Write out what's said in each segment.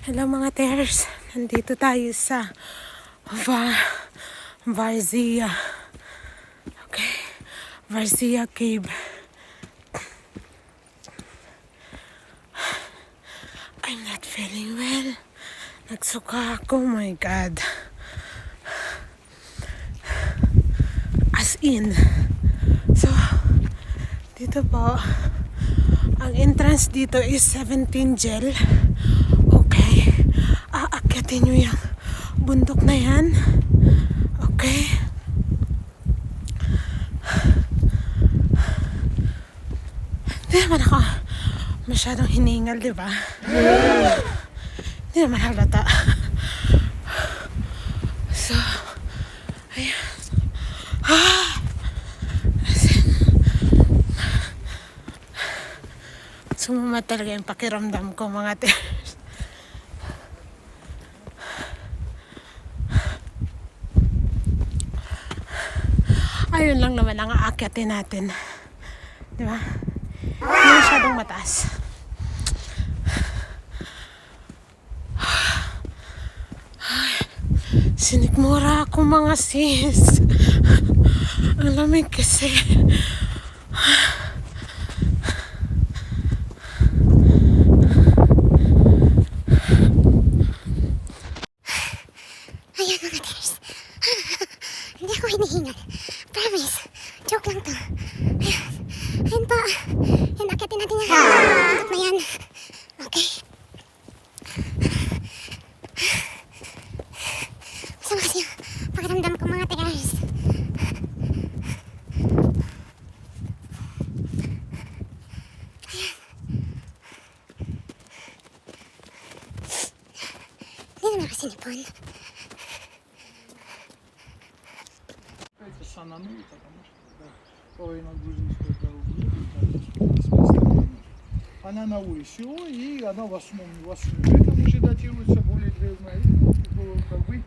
Hello mga tears, nandito tayo sa Vardzia. Okay, Vardzia Cave. I'm not feeling well. Nagsuka ako, my God. As in. So, dito po, ang entrance dito is 17 gel. Okay. Aakyatin nyo yung bundok na yan. Okay. Hindi naman ako masyadong hiningal, di ba? Hindi naman halata. So, ayun. Sumama talaga yung pakiramdam ko, mga tears. Ayun lang naman ang aakyatin natin. Di ba? Hindi masyadong mataas. Sinikmura ako, mga sis. Ang lamig kasi. Ayan mga tears. Hindi ako hinihingal. Promise. Joke lang to. Ayan po. Ayan, akitin natin yan. Bundok na yan. Okay. Masama kasi yung pakiramdam ko, mga tears. Hindi naman kasi nipon. Это сананули, потому что половина грузинской дороги, она на улице, и она в основном веком уже датируется, более древняя. И вот, как бы,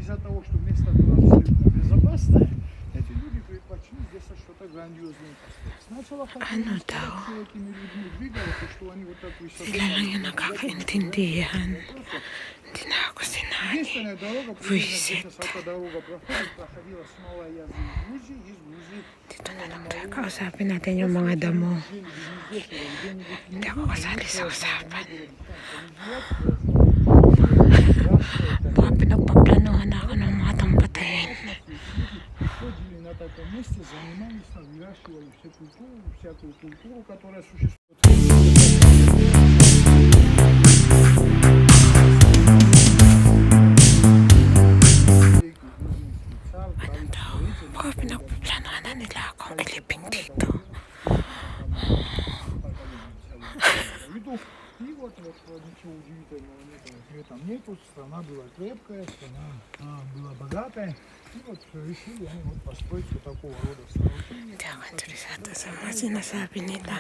из-за того, что место было абсолютно безопасное, эти люди предпочли здесь что-то грандиозное построить. Сначала хотели сказать, что этими людьми двигало, то, что они вот так высоко... Sila lang yung nakakaintindihan. Hindi na ako sinabi. Единственная дорога, примерно где-то дорога проходила с Малой Азии в Грузии, из Грузии. Dito na lang tayo. Kausapin natin yung mga damo. Hindi ako kasali sa usapan. Baka pinagpaplanuhan ako ng mga tampatayin. Ходили на таком месте, занимались, выращивали всякую культуру, которая существует. Baka pinagpaplanuhan na nila akong iliping dito. И вот ничего удивительного нет, там нету, страна была крепкая, страна была богатая, и вот решили они вот построить вот такого рода сооружения. Hindi ako interesado sa mga sinasabi nila.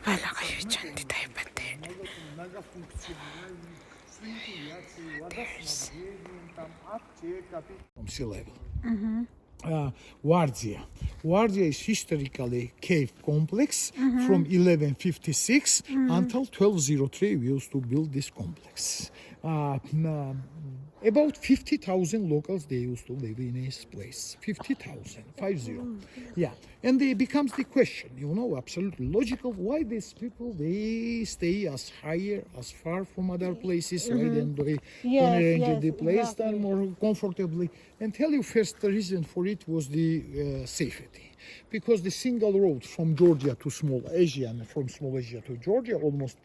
Wala kayo dyan, di tayo pati. Многофункциональные, с вентиляцией, водоснабжением, там аптека. Sea level. Vardzia. Vardzia is historically cave complex from 1156 until 1203 we used to build this complex. About 50,000 locals they used to live in this place. 50,000, 50. Yeah, and it becomes the question, absolutely logical, why these people they stay as higher, as far from other places, right? And they arrange the place done more comfortably. And tell you first, the reason for it was the safety, because the single road from Georgia to Small Asia and from Small Asia to Georgia almost.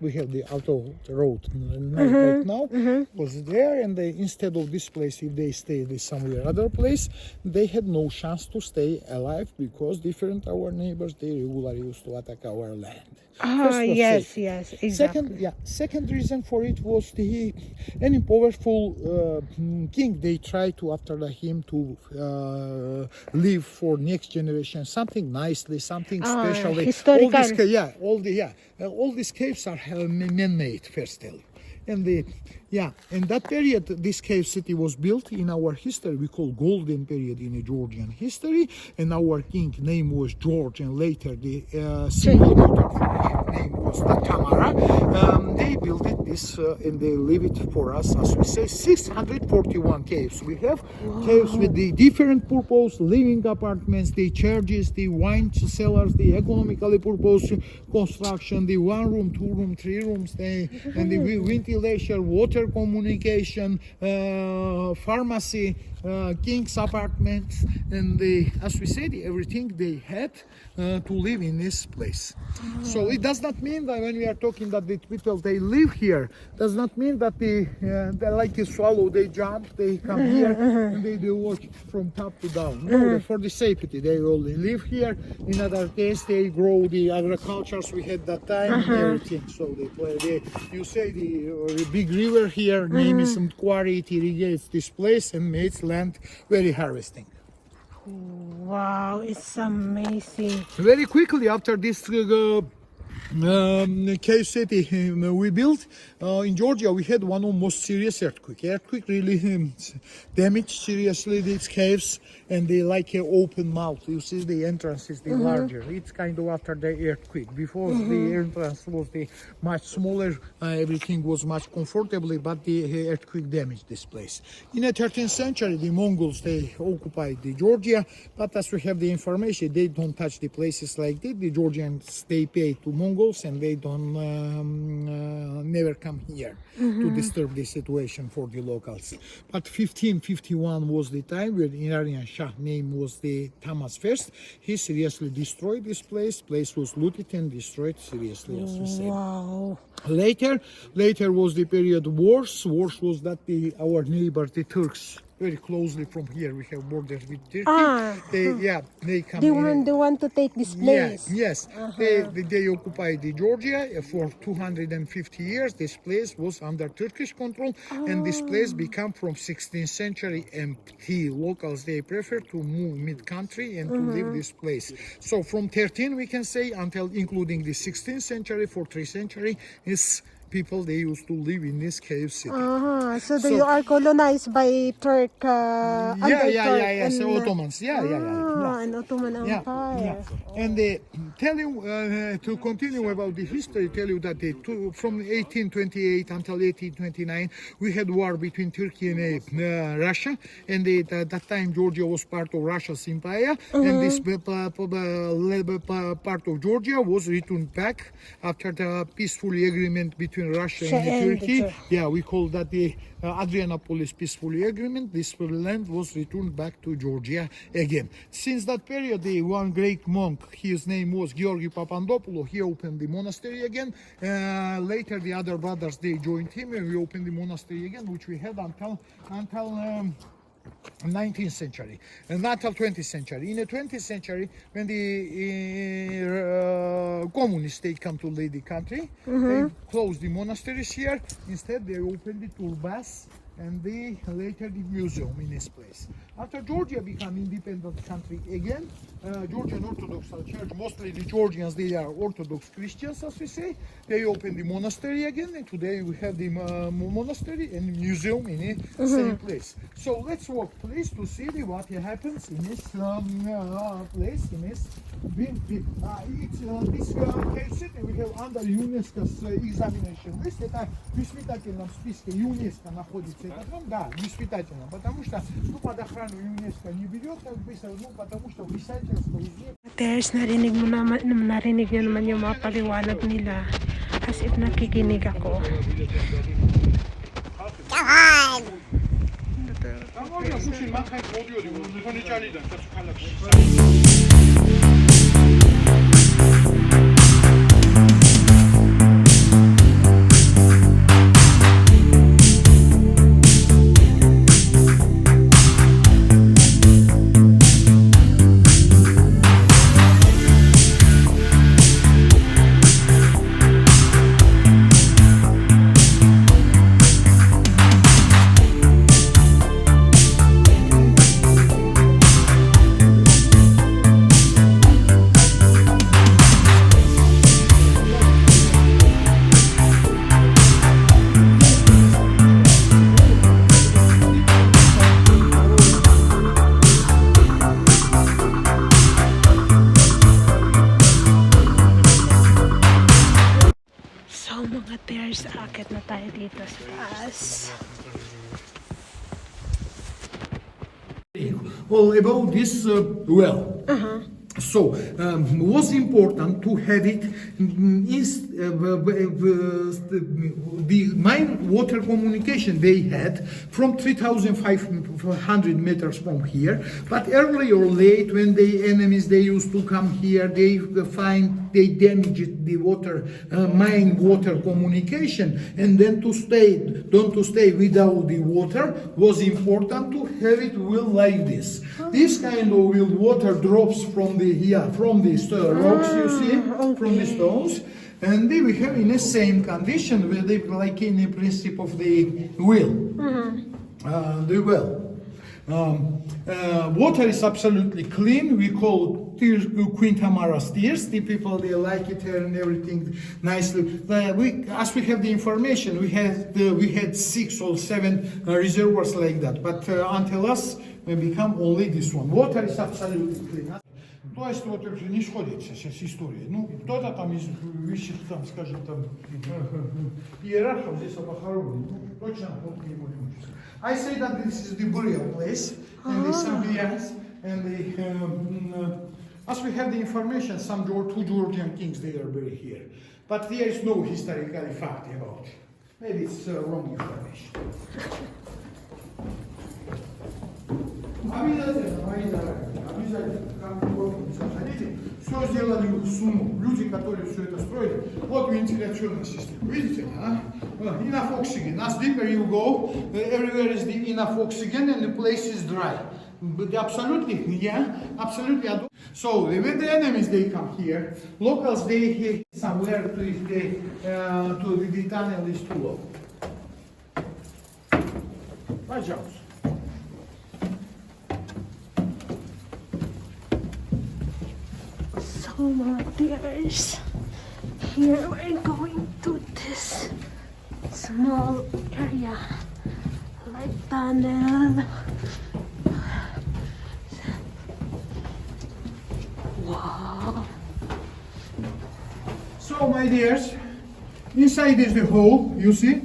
We have the auto road right now was there, and they, instead of this place, if they stay somewhere other place, they had no chance to stay alive because different our neighbors they regularly used to attack our land. Yes, exactly. Second reason for it was any powerful king they try to after him to live for next generation something nicely, something specially. Historical. All these caves are man-made, first tell you. And in that period, this cave city was built. In our history, we call golden period in the Georgian history. And our king name was George, and later the symbol name was the Tamara. They built it this and they leave it for us, as we say, 641 caves. We have caves with the different purpose, living apartments, the churches, the wine cellars, the economically purpose construction, the 1 room, 2 room, 3 rooms, and the ventilation, water communication, pharmacy, king's apartments, and as we said, everything they had to live in this place. So it does not mean that when we are talking that the people they live here, does not mean that they like a swallow, they jump, they come here and they work from top to down. No, for the safety, they only live here. In other case, they grow the agricultures we had that time and everything. So you say the big river here, name is Quarry, it irrigates this place and makes land very harvesting. Wow, it's amazing. Very quickly after this cave city we built in Georgia, we had one of the most serious earthquake really damaged seriously these caves, and they like an open mouth. You see the entrance is the larger. It's kind of after the earthquake. Before the entrance was the much smaller, everything was much comfortably, but the earthquake damaged this place. In the 13th century, the Mongols, they occupied the Georgia, but as we have the information, they don't touch the places like that. The Georgians, they pay to Mongols, and they don't never come here to disturb the situation for the locals. But 1551 was the time where Iranian Shah name was the Tamas first. He seriously destroyed this place. Place was looted and destroyed seriously, as we said. Wow. Later was the period wars. Wars was that our neighbors, the Turks, very closely from here. We have borders with Turkey. They come. They want to take this place. Yes. They occupied the Georgia for 250 years. This place was under Turkish control, and this place became from 16th century empty. Locals, they prefer to move mid-country and to leave this place. So from 13 we can say until including the 16th century, for 3 century is people they used to live in this cave city. So you are colonized by Turk. So Ottomans. An Ottoman Empire. And tell you to continue about the history. Tell you that from 1828 until 1829 we had war between Turkey and Russia, and at that time Georgia was part of Russia's empire, and this part of Georgia was returned back after the peaceful agreement between Russia and Turkey. We call that the Adrianopolis Peaceful Agreement. This land was returned back to Georgia again. Since that period, the one great monk, his name was Georgi Papandopoulou, he opened the monastery again. Later, the other brothers, they joined him, and we opened the monastery again, which we had until 19th century, and not until 20th century. In the 20th century, when the communists they come to lead the country, they closed the monasteries here. Instead, they opened the turbas and later the museum in this place. After Georgia became independent country again, Georgian Orthodox Church, mostly the Georgians, they are Orthodox Christians, as we say. They opened the monastery again, and today we have the monastery and museum in the same place. So let's walk, please, to see what happens in this place, in this this cave city we have under UNESCO's examination list. Это в воспитательном списке ЮНЕСКО находится этот дом, да, в воспитательном, потому что под охрану ЮНЕСКО не берет так быстро, потому что писательство везде. Teres, narinig nyo naman yung mga paliwanag nila. As if nakikinig ako. tears, akit na tayo dito sa taas. Well, about this well. So, was important to have it the mine water communication they had from 3,500 meters from here. But early or late, when the enemies they used to come here, they damaged the water mine water communication, and then to stay without the water was important to have it well like this. This kind of will water drops from the rocks, you see, from the stones, and they will have in the same condition where they like in the principle of the well. The well. Water is absolutely clean. We call Quintamara tears. The people they like it here and everything nicely. As we have the information, we had 6 or 7 reservoirs like that. But until us, we become only this one. Water is absolutely clean. То есть вот не сходится с историей. Ну, кто-то там из высших, там, скажем, там, иерархов здесь похоронен. Ну, точно вот не будем учиться. I say that this is the burial place, and there's somebody else, and as we have the information, two Georgian kings, they are buried here. But there is no historical fact about it. Maybe it's wrong information. Обязательно, как заходите, все сделали в сумму. Люди, которые все это строили, вот вентиляционная система. Видите, enough oxygen. As deeper you go, everywhere is the enough oxygen and the place is dry. But absolutely, yeah, absolutely. So when the enemies they come here, locals they somewhere to the tunnel is too low. Пожалуйста. So mga dears, here we're going to this small area, like tunnel. Wow. So my dears, inside is the hole, you see?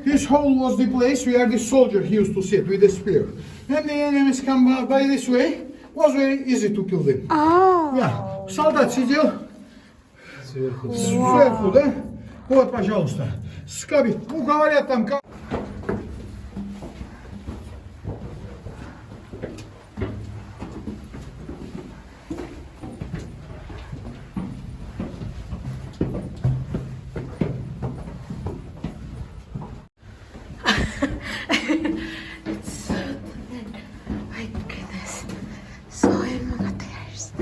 This hole was the place where the soldier used to sit with the spear. And the enemies come by this way, was very easy to kill them. Oh. Yeah. Солдат сидел сверху, да? Вот, пожалуйста, скабит. Ну, говорят там как... It's so thin. My goodness. So yun mga tears.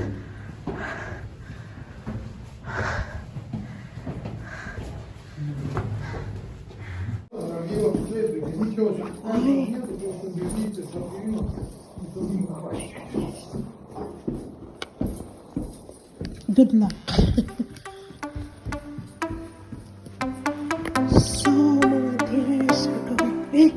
Good luck. So mga tears are going.